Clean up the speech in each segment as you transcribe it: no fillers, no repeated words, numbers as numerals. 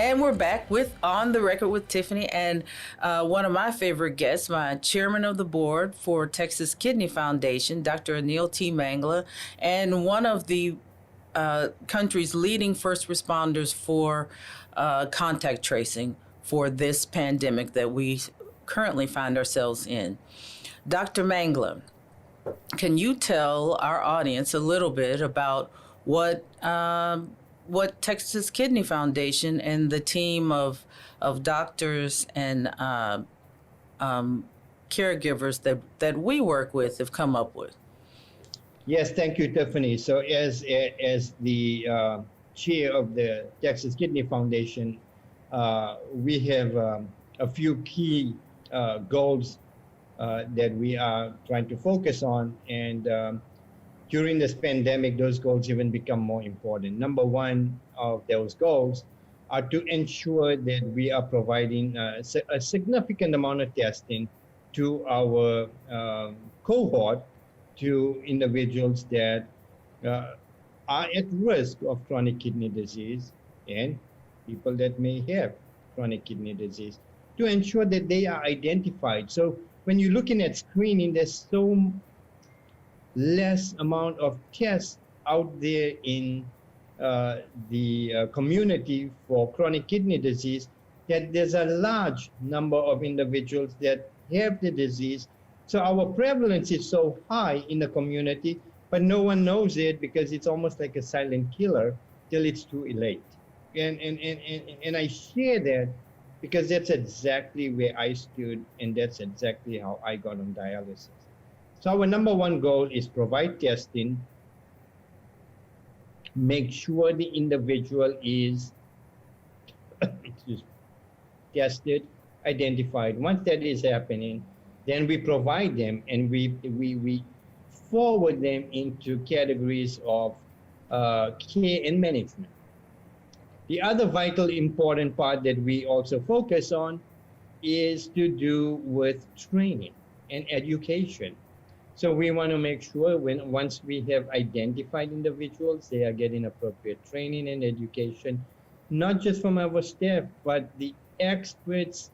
And we're back with On the Record with Tiffany, and one of my favorite guests, my chairman of the board for Texas Kidney Foundation, Dr. Anil T. Mangla, and one of the country's leading first responders for contact tracing for this pandemic that we currently find ourselves in. Dr. Mangla, can you tell our audience a little bit about what Texas Kidney Foundation and the team of doctors and caregivers that we work with have come up with? Yes, thank you, Tiffany. So as the chair of the Texas Kidney Foundation, we have a few key goals that we are trying to focus on. And during this pandemic, those goals even become more important. Number one of those goals are to ensure that we are providing a significant amount of testing to our cohort, to individuals that are at risk of chronic kidney disease and people that may have chronic kidney disease, to ensure that they are identified. So when you're looking at screening, there's so less amount of tests out there in the community for chronic kidney disease, that there's a large number of individuals that have the disease. So our prevalence is so high in the community, but no one knows it because it's almost like a silent killer till it's too late. And I share that because that's exactly where I stood, and that's exactly how I got on dialysis. So our number one goal is provide testing, make sure the individual is tested, identified. Once that is happening, then we provide them and we forward them into categories of care and management. The other vital important part that we also focus on is to do with training and education. So we want to make sure once we have identified individuals, they are getting appropriate training and education, not just from our staff, but the experts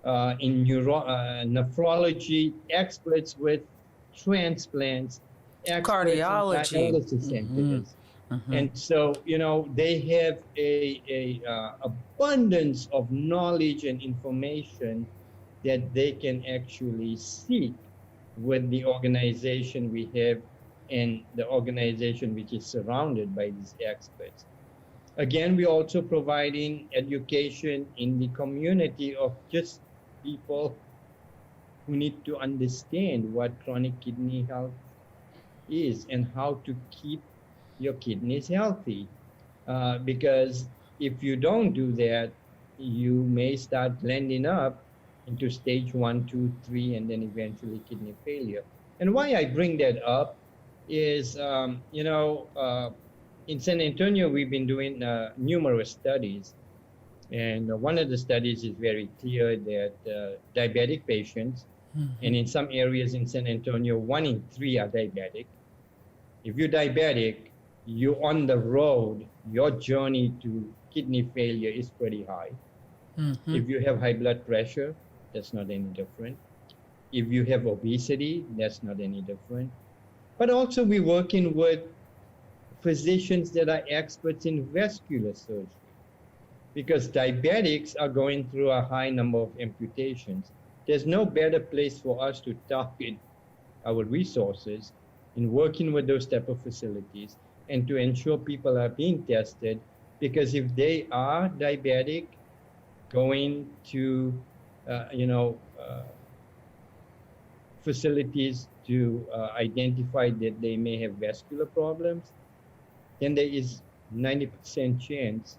in nephrology, experts with transplants, experts Cardiology. in dialysis centers. And so, they have a abundance of knowledge and information that they can actually seek with the organization we have and the organization which is surrounded by these experts. Again, we're also providing education in the community of just people who need to understand what chronic kidney health is and how to keep your kidneys healthy. Because if you don't do that, you may start landing up into stage 1, 2, 3, and then eventually kidney failure. And why I bring that up is, in San Antonio, we've been doing numerous studies. And one of the studies is very clear that diabetic patients, and in some areas in San Antonio, 1 in 3 are diabetic. If you're diabetic, you're on the road, your journey to kidney failure is pretty high. If you have high blood pressure, that's not any different. If you have obesity, that's not any different. But also we're working with physicians that are experts in vascular surgery, because diabetics are going through a high number of amputations. There's no better place for us to target our resources in working with those type of facilities and to ensure people are being tested, because if they are diabetic, going to facilities to identify that they may have vascular problems, then there is 90% chance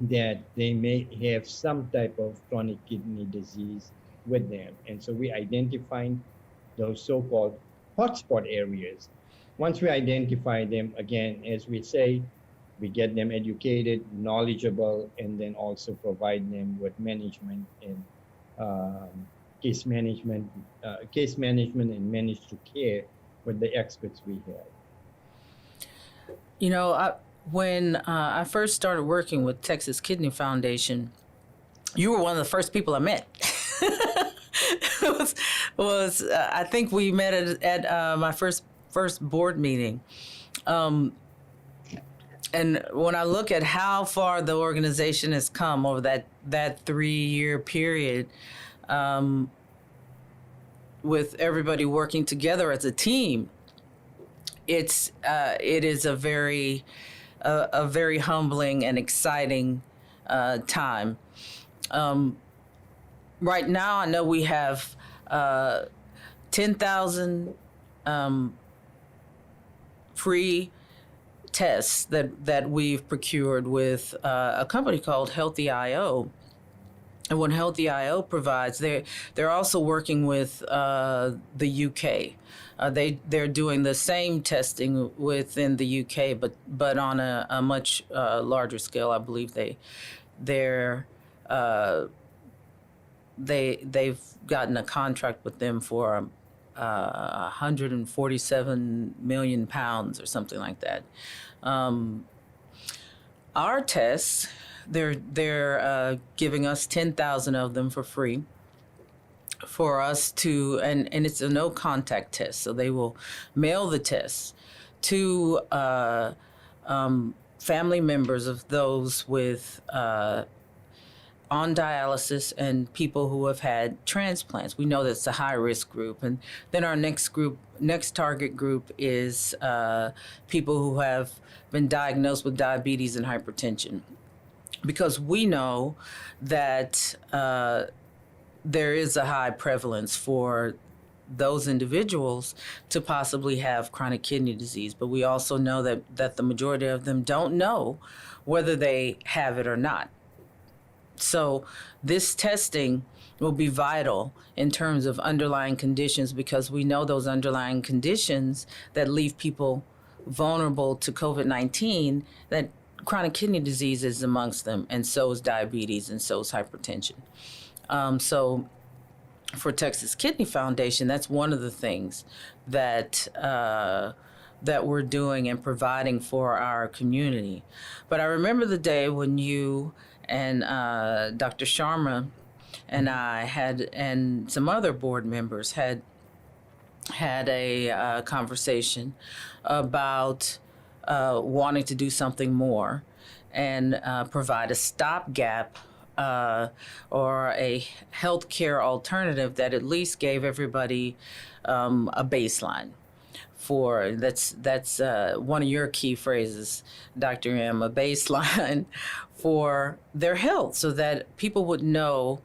that they may have some type of chronic kidney disease with them. And so we identifying those so-called hotspot areas. Once we identify them, again, as we say, we get them educated, knowledgeable, and then also provide them with management and case management and managed to care with the experts we have. When I first started working with Texas Kidney Foundation, you were one of the first people I met. I think we met at my first board meeting. And when I look at how far the organization has come over that 3-year period, with everybody working together as a team, it is a very humbling and exciting time. Right now, I know we have 10,000 free tests that we've procured with a company called Healthy.io. And what Healthy.io provides, they're also working with the UK. They're doing the same testing within the UK, but on a much larger scale. I believe they've gotten a contract with them for 147 million pounds or something like that. Our tests, they're giving us 10,000 of them for free for us to, and it's a no contact test, so they will mail the tests to family members of those with on dialysis and people who have had transplants. We know that's a high risk group. And then our next target group is people who have been diagnosed with diabetes and hypertension. Because we know that there is a high prevalence for those individuals to possibly have chronic kidney disease. But we also know that the majority of them don't know whether they have it or not. So this testing will be vital in terms of underlying conditions, because we know those underlying conditions that leave people vulnerable to COVID-19, that chronic kidney disease is amongst them, and so is diabetes, and so is hypertension. So for Texas Kidney Foundation, that's one of the things that we're doing and providing for our community. But I remember the day when you and Dr. Sharma and I and some other board members had a conversation about wanting to do something more and provide a stopgap or a healthcare alternative that at least gave everybody a baseline. That's one of your key phrases, Dr. M, a baseline for their health, so that people would know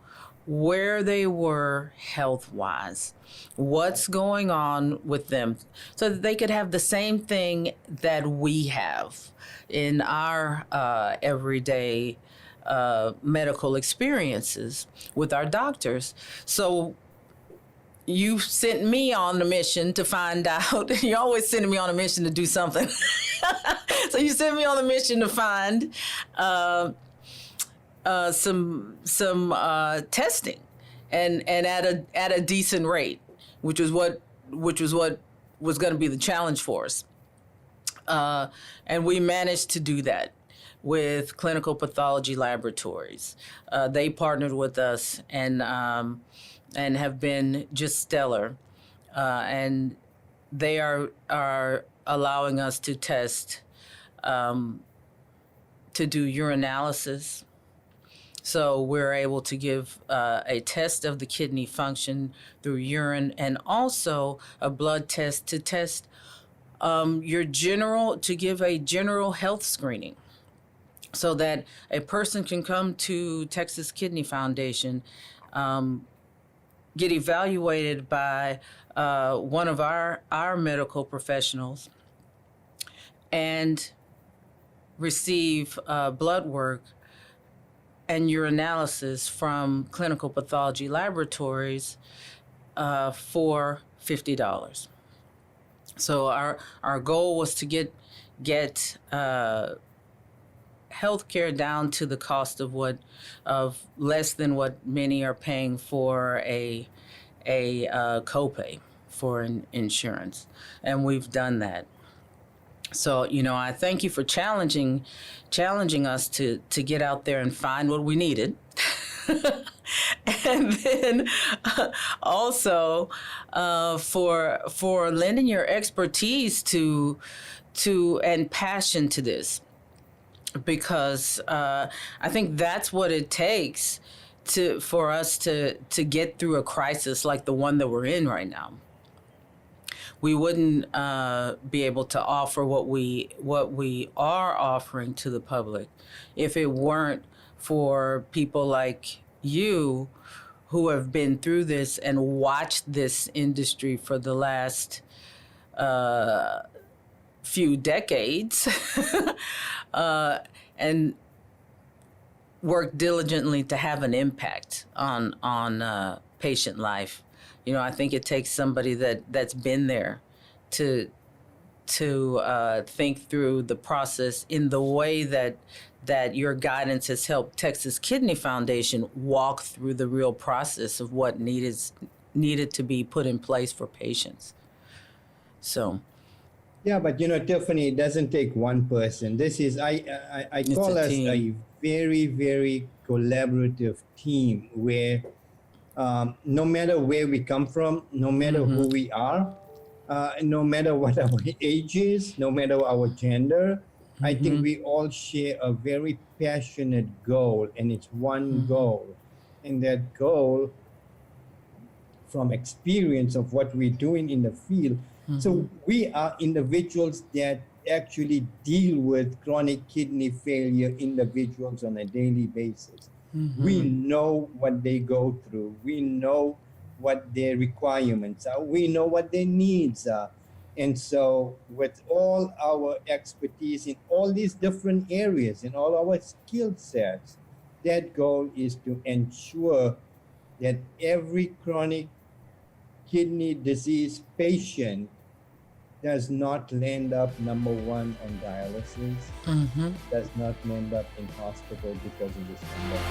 where they were health-wise, what's going on with them, so that they could have the same thing that we have in our everyday medical experiences with our doctors. So you sent me on the mission to find out. You're always sending me on a mission to do something. So you sent me on a mission to find some testing, and at a decent rate, which was what was going to be the challenge for us. And we managed to do that with Clinical Pathology Laboratories. They partnered with us and have been just stellar. And they are allowing us to test, to do urinalysis. So we're able to give a test of the kidney function through urine, and also a blood test to test to give a general health screening, so that a person can come to Texas Kidney Foundation, get evaluated by one of our medical professionals, and receive blood work and urinalysis from Clinical Pathology Laboratories for $50. So our goal was to get healthcare down to the cost of less than what many are paying for a copay for insurance, and we've done that. So, I thank you for challenging us to get out there and find what we needed. And then also for lending your expertise to and passion to this, because I think that's what it takes for us to get through a crisis like the one that we're in right now. We wouldn't be able to offer what we are offering to the public if it weren't for people like you who have been through this and watched this industry for the last few decades and work diligently to have an impact on patient life. I think it takes somebody that's been there to think through the process in the way that your guidance has helped Texas Kidney Foundation walk through the real process of what needed to be put in place for patients. So. Yeah, but Tiffany, it doesn't take one person. This is I call us a very, very collaborative team where no matter where we come from, no matter who we are, no matter what our age is, no matter our gender, I think we all share a very passionate goal, and it's one goal. And that goal, from experience of what we're doing in the field, so we are individuals that actually deal with chronic kidney failure individuals on a daily basis. We know what they go through. We know what their requirements are. We know what their needs are. And so with all our expertise in all these different areas, in all our skill sets, that goal is to ensure that every chronic kidney disease patient does not land up, number one, on dialysis, does not end up in hospital because of this pandemic.